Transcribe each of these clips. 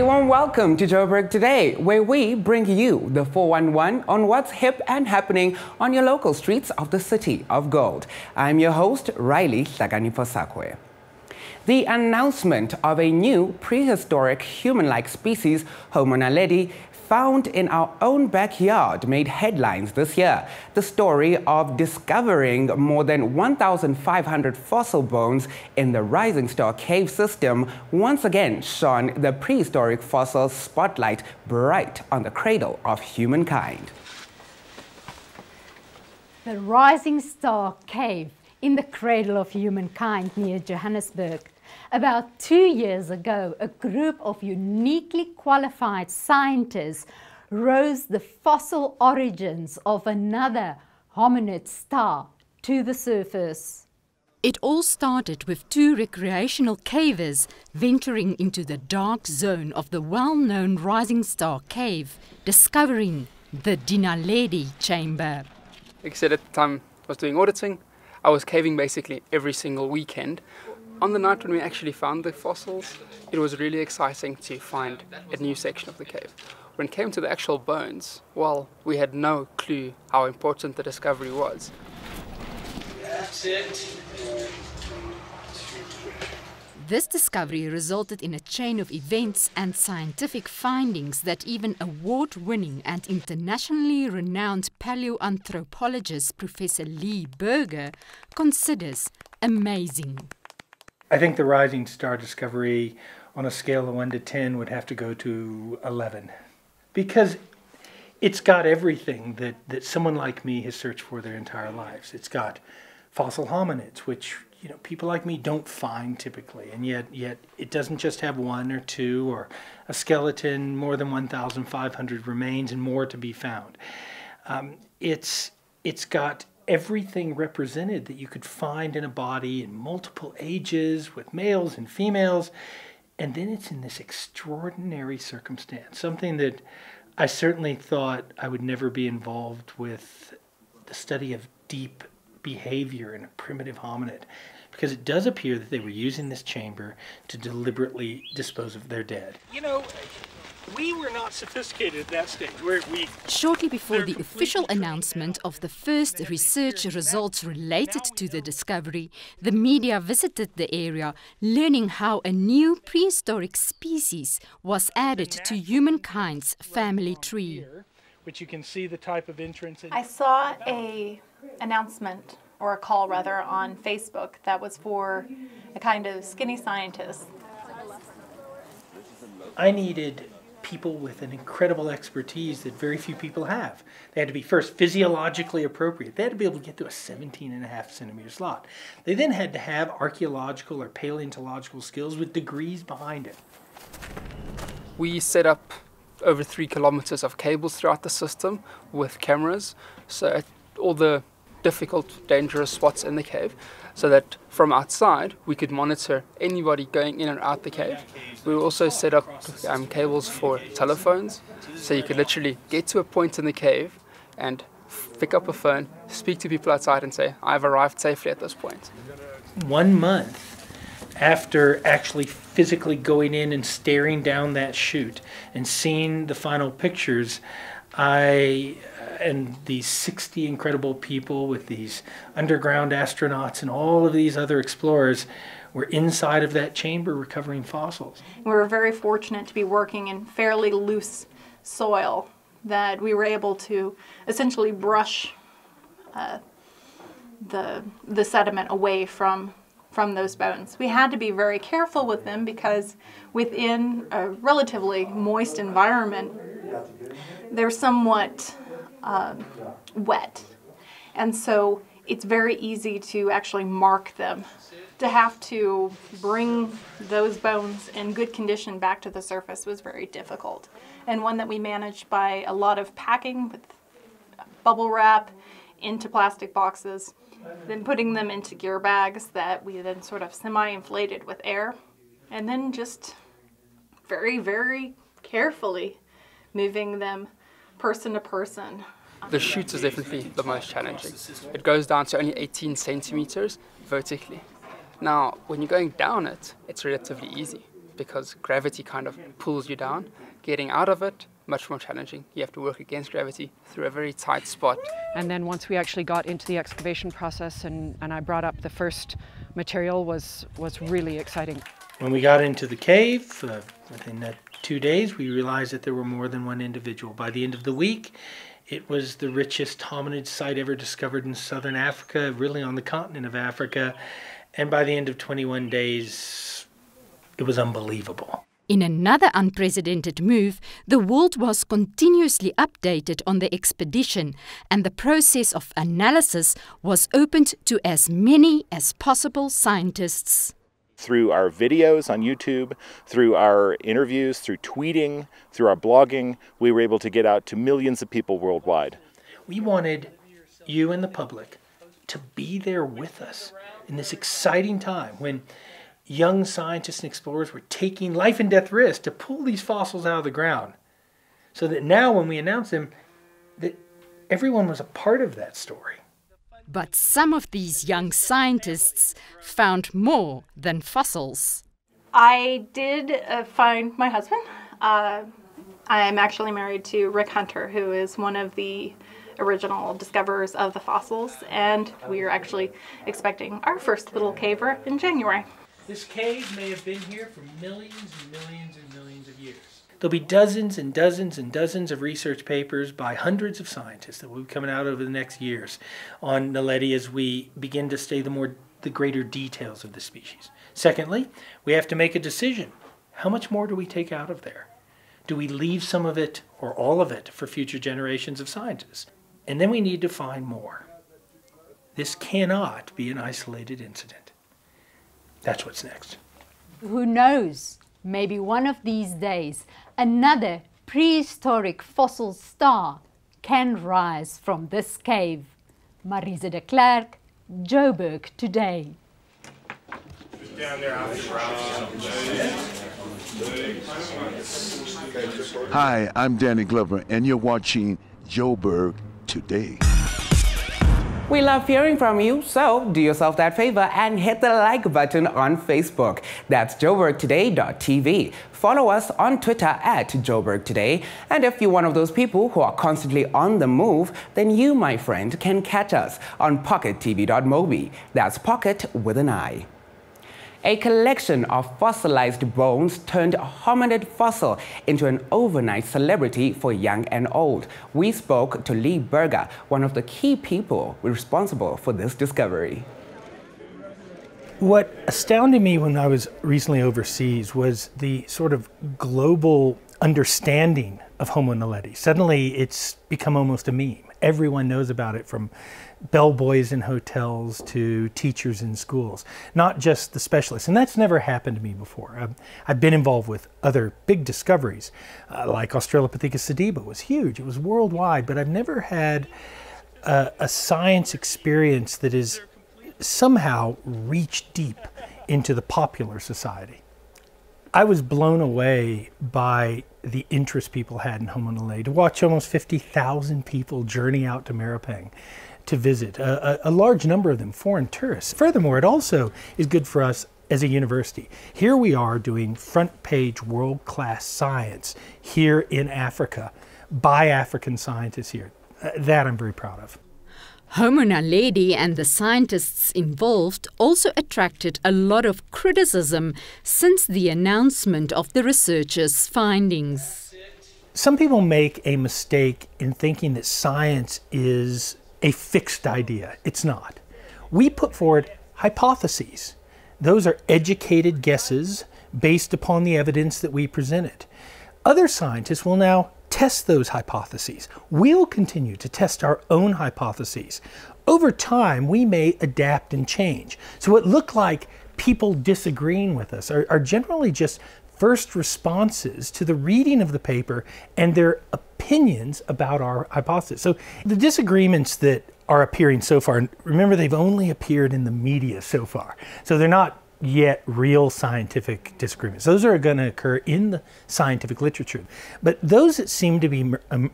warm welcome to Joburg Today, where we bring you the 411 on what's hip and happening on your local streets of the City of Gold. I'm your host, Riley Hlaganipho-Sakwe. The announcement of a new prehistoric human-like species, Homo Naledi, found in our own backyard made headlines this year. The story of discovering more than 1,500 fossil bones in the Rising Star cave system once again shone the prehistoric fossil spotlight bright on the Cradle of Humankind. The Rising Star cave in the Cradle of Humankind near Johannesburg. About 2 years ago, a group of uniquely qualified scientists rose the fossil origins of another hominid star to the surface. It all started with two recreational cavers venturing into the dark zone of the well-known Rising Star cave, discovering the Naledi chamber. Like I said, at the time I was doing auditing, I was caving basically every single weekend. On the night when we actually found the fossils, it was really exciting to find a new section of the cave. When it came to the actual bones, well, we had no clue how important the discovery was. That's it. This discovery resulted in a chain of events and scientific findings that even award-winning and internationally renowned paleoanthropologist Professor Lee Berger considers amazing. I think the Rising Star discovery on a scale of 1 to 10 would have to go to 11. Because it's got everything that someone like me has searched for their entire lives. It's got fossil hominids, which people like me don't find typically, and yet it doesn't just have one or two or a skeleton, more than 1,500 remains and more to be found. It's got everything represented that you could find in a body in multiple ages with males and females, and then it's in this extraordinary circumstance, something that I certainly thought I would never be involved with, the study of deep behavior in a primitive hominid, because it does appear that they were using this chamber to deliberately dispose of their dead. We were not sophisticated at that stage. Shortly before the official announcement of the first research results related to the discovery, the media visited the area, learning how a new prehistoric species was added to humankind's family tree. Which you can see the type of entrance. I saw an announcement, or a call rather, on Facebook that was for a kind of skinny scientist. I needed people with an incredible expertise that very few people have. They had to be first physiologically appropriate. They had to be able to get to a 17.5 centimeter slot. They then had to have archaeological or paleontological skills with degrees behind it. We set up over 3 kilometers of cables throughout the system with cameras, so at all the difficult, dangerous spots in the cave, so that from outside we could monitor anybody going in and out the cave. We also set up cables for telephones, so you could literally get to a point in the cave and pick up a phone, speak to people outside and say, I've arrived safely at this point. 1 month after actually physically going in and staring down that chute and seeing the final pictures, and these 60 incredible people with these underground astronauts and all of these other explorers were inside of that chamber recovering fossils. We were very fortunate to be working in fairly loose soil that we were able to essentially brush the sediment away from those bones. We had to be very careful with them because within a relatively moist environment, they're somewhat wet, and so it's very easy to actually mark them. To have to bring those bones in good condition back to the surface was very difficult, and one that we managed by a lot of packing with bubble wrap into plastic boxes, then putting them into gear bags that we then sort of semi-inflated with air, and then just very, very carefully moving them person to person. The chute is definitely the most challenging. It goes down to only 18 centimeters vertically. Now, when you're going down it, it's relatively easy. because gravity kind of pulls you down. Getting out of it, much more challenging. You have to work against gravity through a very tight spot. And then once we actually got into the excavation process and I brought up the first material was really exciting. When we got into the cave, within 2 days, we realized that there were more than one individual. By the end of the week, it was the richest hominid site ever discovered in southern Africa, really on the continent of Africa. And by the end of 21 days, it was unbelievable. In another unprecedented move, the world was continuously updated on the expedition, and the process of analysis was opened to as many as possible scientists. Through our videos on YouTube, through our interviews, through tweeting, through our blogging, we were able to get out to millions of people worldwide. We wanted you and the public to be there with us in this exciting time when young scientists and explorers were taking life and death risks to pull these fossils out of the ground. So that now when we announce them, that everyone was a part of that story. But some of these young scientists found more than fossils. I did find my husband. I am actually married to Rick Hunter, who is one of the original discoverers of the fossils, and we are actually expecting our first little caver in January. This cave may have been here for millions and millions and millions of years. There'll be dozens and dozens and dozens of research papers by hundreds of scientists that will be coming out over the next years on Naledi as we begin to study the greater details of the species. Secondly, we have to make a decision. How much more do we take out of there? Do we leave some of it or all of it for future generations of scientists? And then we need to find more. This cannot be an isolated incident. That's what's next. Who knows? Maybe one of these days, another prehistoric fossil star can rise from this cave. Marise de Klerk, Joburg Today. Hi, I'm Danny Glover, and you're watching Joburg Today. We love hearing from you, so do yourself that favor and hit the like button on Facebook. That's joburgtoday.tv. Follow us on Twitter at Joburg Today. And if you're one of those people who are constantly on the move, then you, my friend, can catch us on pockettv.mobi. That's pocket with an I. A collection of fossilized bones turned a hominid fossil into an overnight celebrity for young and old. We spoke to Lee Berger, one of the key people responsible for this discovery. What astounded me when I was recently overseas was the sort of global understanding of Homo Naledi. Suddenly it's become almost a meme. Everyone knows about it, from bellboys in hotels to teachers in schools, not just the specialists. And that's never happened to me before. I've been involved with other big discoveries, like Australopithecus sediba was huge. It was worldwide, but I've never had a science experience that has somehow reached deep into the popular society. I was blown away by the interest people had in Homo Naledi. To watch almost 50,000 people journey out to Maripang to visit, a large number of them foreign tourists. Furthermore, it also is good for us as a university. Here we are doing front page world-class science here in Africa by African scientists here. That I'm very proud of. Homo Naledi and the scientists involved also attracted a lot of criticism since the announcement of the researchers' findings. Some people make a mistake in thinking that science is a fixed idea. It's not. We put forward hypotheses. Those are educated guesses based upon the evidence that we presented. Other scientists will now test those hypotheses. We'll continue to test our own hypotheses. Over time, we may adapt and change. So what look like people disagreeing with us are generally just first responses to the reading of the paper and their opinions about our hypothesis. So the disagreements that are appearing so far, remember they've only appeared in the media so far. So they're not yet real scientific disagreements. Those are going to occur in the scientific literature. But those that seem to be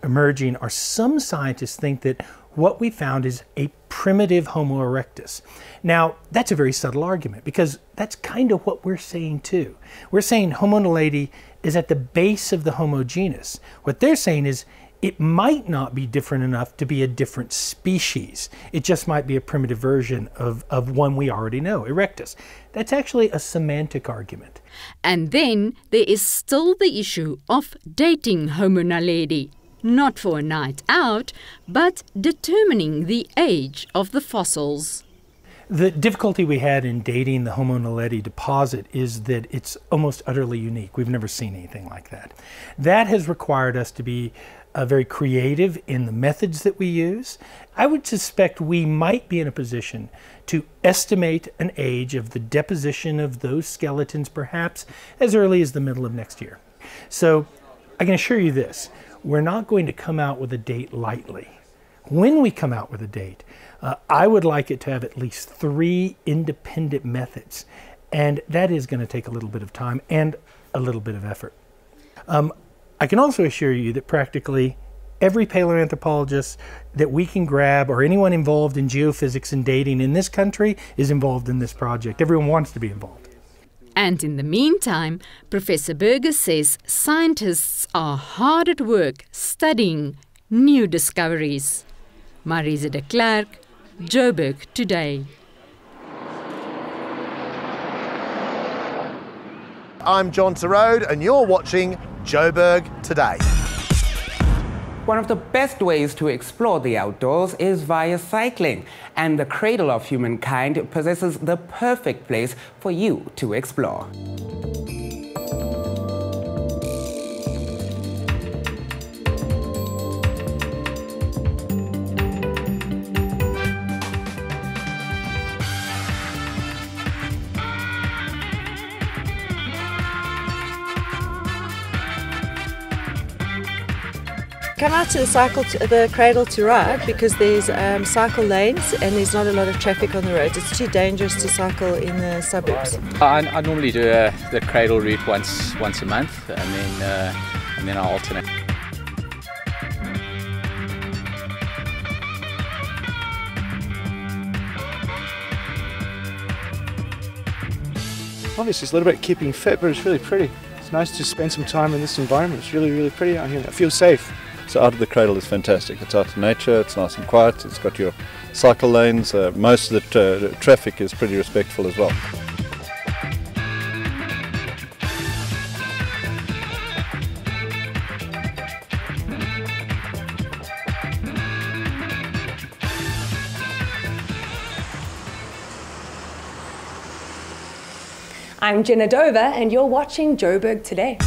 emerging are some scientists think that what we found is a primitive Homo erectus. Now, that's a very subtle argument because that's kind of what we're saying too. We're saying Homo naledi is at the base of the Homo genus. What they're saying is it might not be different enough to be a different species. It just might be a primitive version of one we already know, erectus. That's actually a semantic argument. And then there is still the issue of dating Homo naledi. Not for a night out, but determining the age of the fossils. The difficulty we had in dating the Homo naledi deposit is that it's almost utterly unique. We've never seen anything like that. That has required us to be very creative in the methods that we use. I would suspect we might be in a position to estimate an age of the deposition of those skeletons perhaps as early as the middle of next year. So I can assure you this. We're not going to come out with a date lightly. When we come out with a date, I would like it to have at least 3 independent methods, and that is going to take a little bit of time and a little bit of effort. I can also assure you that practically every paleoanthropologist that we can grab or anyone involved in geophysics and dating in this country is involved in this project. Everyone wants to be involved. And in the meantime, Professor Berger says scientists are hard at work studying new discoveries. Marise de Klerk, Joburg Today. I'm John Terode and you're watching Joburg Today. One of the best ways to explore the outdoors is via cycling, and the Cradle of Humankind possesses the perfect place for you to explore. Come out to the Cradle to ride because there's cycle lanes and there's not a lot of traffic on the roads. It's too dangerous to cycle in the suburbs. I normally do the Cradle route once a month, and then I alternate. Obviously, it's a little bit keeping fit, but it's really pretty. It's nice to spend some time in this environment. It's really, really pretty out here. I feel safe. So out of the Cradle is fantastic. It's out in nature, it's nice and quiet, it's got your cycle lanes, most of the traffic is pretty respectful as well. I'm Jenna Dover and you're watching Joburg Today.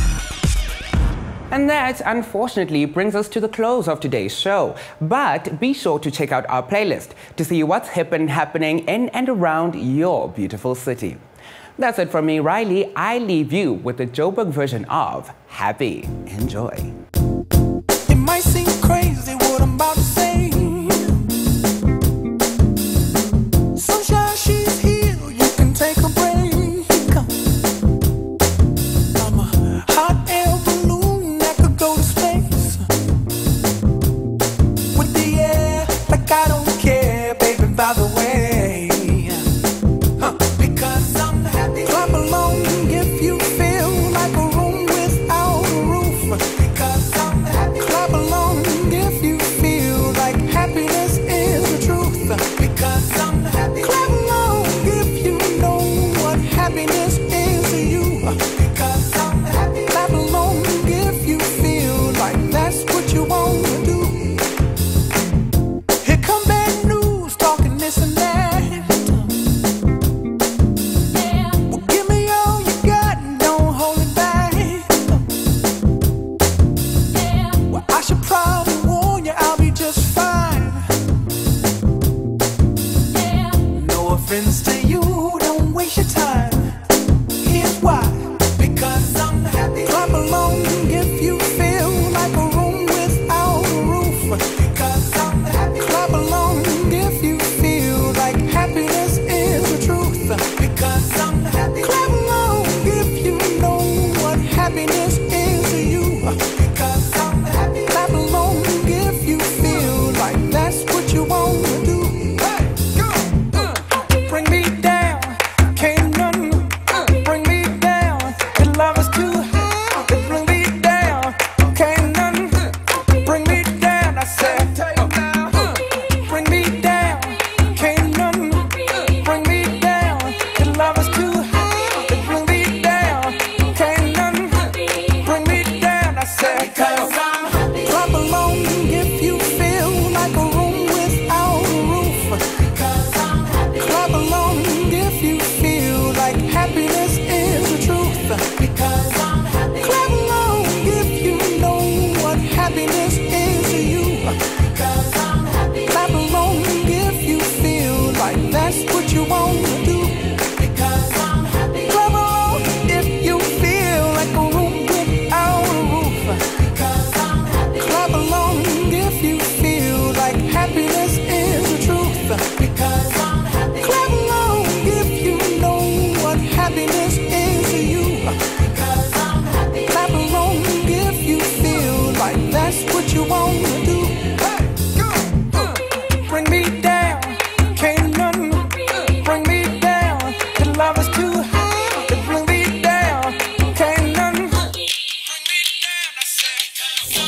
And that, unfortunately, brings us to the close of today's show. But be sure to check out our playlist to see what's hip and happening in and around your beautiful city. That's it from me, Riley. I leave you with the Joburg version of Happy. Enjoy. It might seem crazy what I'm about to say. Sunshine, she's here, you can take a break. I'm a hot air balloon that could go to space. With the air, like I don't care, baby, by the way. Because I'm happy. Clap along if you feel like a room without a roof. Because I'm happy. Clap along if you feel what you wanna do. Bring me down, can't none bring me down. The love is too high to bring me down, can't none bring me down. I said.